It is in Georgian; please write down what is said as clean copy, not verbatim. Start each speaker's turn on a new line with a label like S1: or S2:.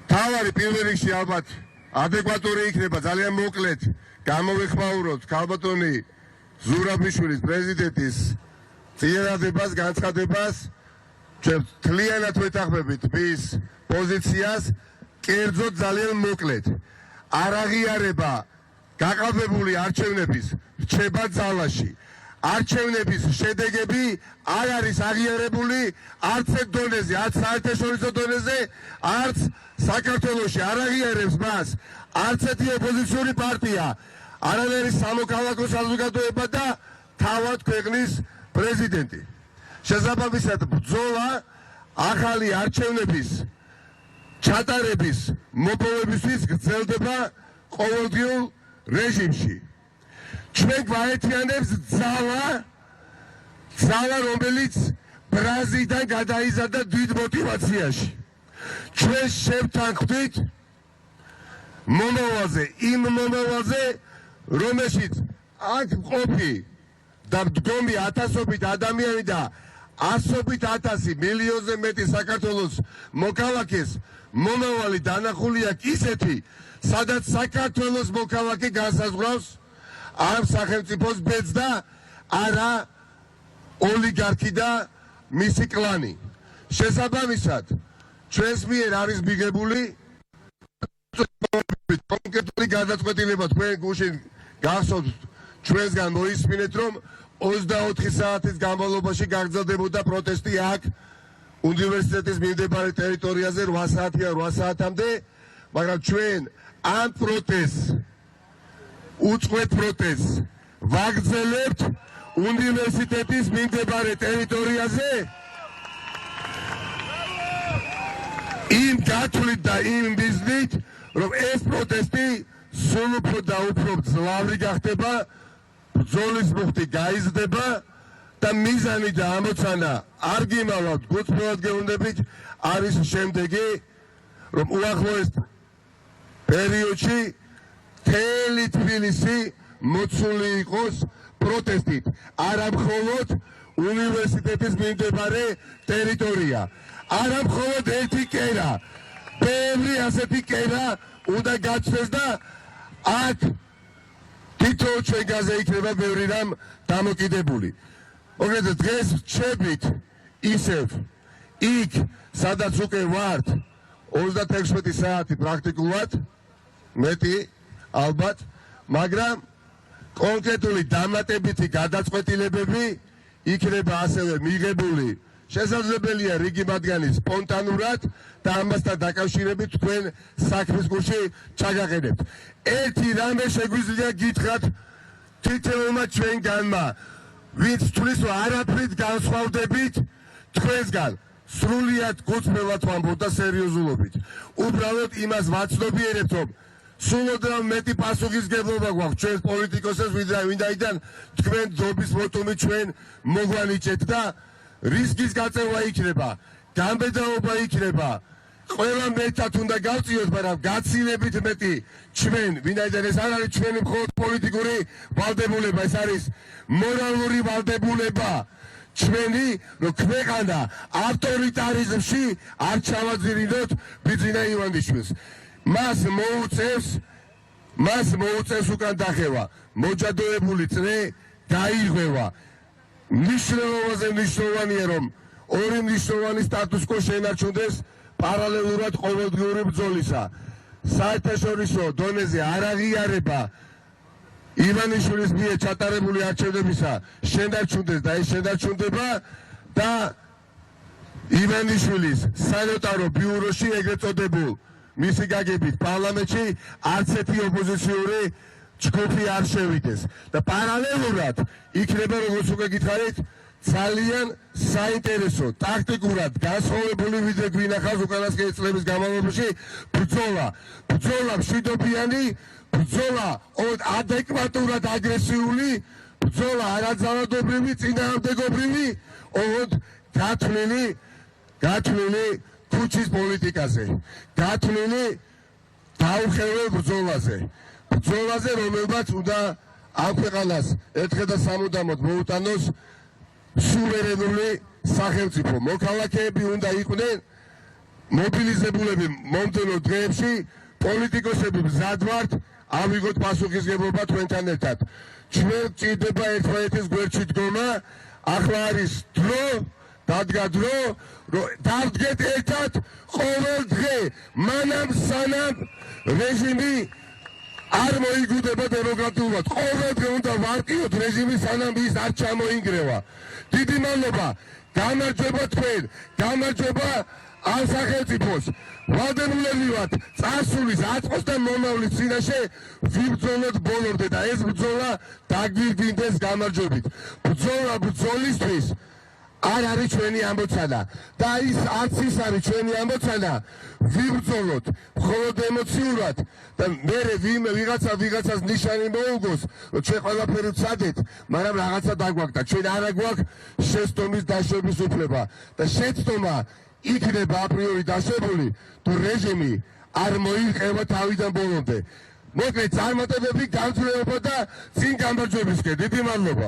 S1: თავარი პირველ რიგში ალბათ ადეკვატური იქნება ძალიან მოკლედ გამოვეხმაუროთ ქალბატონი ზურაბიშვილის პრეზიდენტის წინადადებას განცხადებას ჩვენ თლიანად ვეთანხმებით მის პოზიციას კერძოდ ძალიან მოკლედ არ აღიარება გაყალბებული არჩევნების რჩება ძალაში არჩევნების შედეგები არ არის აღიარებული არც ერთ დონეზე არც საერთაშორისო დონეზე არც საქართველოში არ აღიარებს მას არც ერთი ოპოზიციური პარტია არანაირი სამოქალაქო საზოგადოება და თავად ქვეყნის პრეზიდენტი შესაბამისად ბრძოლა ახალი არჩევნების ჩატარების მოპოვებისთვის გრძელდება ყოველდღიურ რეჟიმში ჩვენ გვაერთიანებს ძალა რომელიც ბრაზიდან გადაიზარდა დიდ მოტივაციაში ჩვენ შევთანხმდით მომავალზე იმ მომავალზე რომელშიც აქ მყოფი და მდგომი ათასობით ადამიანი და ასობით ათასი მილიონზე მეტი საქართველოს მოქალაქეს მომავალი დანახული აქვს ისეთი სადაც საქართველოს მოქალაქე განსაზღვრავს ამ სახელმწიფოს ბედს და არა ოლიგარქი და მისი კლანი შესაბამისად ჩვენს მიერ არის მიღებული კონკრეტული გადაწყვეტილება თქვენ გუშინ გახსოვთ ჩვენსგან მოისმინეთ რომ 24 საათის განმავლობაში გაგრძელდებოდა პროტესტი აქ უნივერსიტეტის მიმდებარე ტერიტორიაზე 8 საათიდან 8 საათამდე მაგრამ ჩვენ ამ პროტესტს უწყვეტ პროტესტს ვაგრძელებთ უნივერსიტეტის მიმდებარე ტერიტორიაზე იმ გათვლით და იმ მიზნით რომ ეს პროტესტი სულ უფრო და უფრო ძლავრი გახდება ბრძოლის მუხტი გაიზრდება და მიზანი და ამოცანა არ გიმალავთ გულწრფელად გეუბნებით არის შემდეგი რომ უახლოეს პერიოდში მთელი თბილისი მოცული იყოს პროტესტით არა მხოლოდ უნივერსიტეტის მიმდებარე ტერიტორია არა მხოლოდ ერთი კერა ბევრი ასეთი კერა უნდა გაჩნდეს და აქ თითოეულ ჩვენგანზე იქნება ბევრი რამ დამოკიდებული. ოღონდ დღეს ვჩებით ისევ იქ სადაც უკვე ვართ 36 საათი პრაქტიკულად მეტი ალბათ მაგრამ კონკრეტული დამატებითი გადაწყვეტილებები იქნება ასევე მიღებული შესაძლებელია რიგი მათგანი სპონტანურად და ამასთან დაკავშირებით თქვენ საქმის გულში ჩაგაყენებთ. ერთი რამე შეგვიძლია გითხრათ თითოეულმა ჩვენგანმა ვინც თulis არაფრით განსხვავდებით თქვენსგან სრულიად გულწრფელად ვამბობ და სერიოზულობით. უბრალოდ იმას ვაცნობიერებთ რომ სულოდნავ მეტი პასუხისმგებლობა გვაქვს ჩვენს პოლიტიკოსებს ვინაიდან თქვენ ძობის მოტუმი ჩვენ მოგვანიჭეთ და რისკის გაწევა იქნება, გამბედაობა იქნება, ყველა მეტად უნდა გავწიოთ, მაგრამ გაცილებით მეტი ჩვენ, ვინაიდან ეს არ არის ჩვენი მხოლოდ პოლიტიკური ვალდებულება, ეს არის მორალური ვალდებულება ჩვენი, რომ ქვეყანა ავტორიტარიზმში არ ჩავაძირინოთ ბიძინა ივანიშვილს. მას მოუწევს უკან დახევა, მოჯადოებული წრე გაირღვევა. ნიშნულობაზე ნიშნულოვანია რომ ორი ნიშნულოვანი სტატუს-კვო შენარჩუნდეს პარალელურად ყოველდღიური ბრძოლისა. საერთაშორისო დონეზე არ აღიარება ივანიშვილის მიერ ჩატარებული არჩევნებისა შენარჩუნდეს და ეს შენარჩუნდება და ივანიშვილის სანოტარო ბიუროში ეგრეთ წოდებულ მისი გაგებით პარლამენტში არც ერთი ოპოზიციური ჯგუფი არ შევიდეს და პარალელურად იქნება როგორც უკვე გითხარით ძალიან საინტერესო ტაქტიკურად განსხვავებული ვიდრე გვინახავს უკანასკნელი წლების განმავლობაში ბრძოლა მშვიდობიანი ბრძოლა ადეკვატურად აგრესიული ბრძოლა არაძალადობრივი წინააღმდეგობრივი ოღონდ გათვლილი ქუჩის პოლიტიკაზე გათვლილი დაუხეველ ბრძოლაზე რომელმაც უნდა ამ ქვეყანას ერთხელ და სამუდამოდ მოუტანოს სუვერენული სახელმწიფო მოქალაქეები უნდა იყვნენ მობილიზებულები მომდევნო დღეებში პოლიტიკოსები მზად ვართ ავიღოთ პასუხისმგებლობა თქვენთან ერთად. ჩვენ გჭირდება ერთმანეთის გვერდში დგომა, ახლა არის დრო, დადგა დრო, დავდგეთ ერთად ყოველ დღე, მანამ სანამ რეჟიმი არ მოიგუდება დემოკრატიულად. ყოველ დღე უნდა ვარყიოთ რეჟიმი, სანამ ის არ ჩამოინგრევა. დიდი მადლობა, გამარჯვება თქვენ, გამარჯვება ამ სახელმწიფოს. ვალდებულები ვართ წარსულის აწყოს და მომავლის წინაშე ვიბრძოლოთ ბოლომდე და ეს ბრძოლა დაგვირგვინდეს გამარჯვებით. ბრძოლა ბრძოლისთვის არ არის ჩვენი ამოცანა და ის არც ის არის ჩვენი ამოცანა ვიბრძოლოთ მხოლოდ ემოციურად და მერე ვიღაცას ნიშანი მოუგოს რომ ჩვენ ყველაფერი ვცადეთ, მაგრამ რაღაცა დაგვაქვს. ჩვენ არა გვაქვს შეცდომის დაშვების უფლება და შეცდომა იქნება აპრიორი დაშვებული თუ რეჟიმი არ მოიყევა თავიდან ბოლომდე. მოკლედ წარმატებები, გამძლეობა და წინ გამარჯვებისკენ. დიდი მადლობა.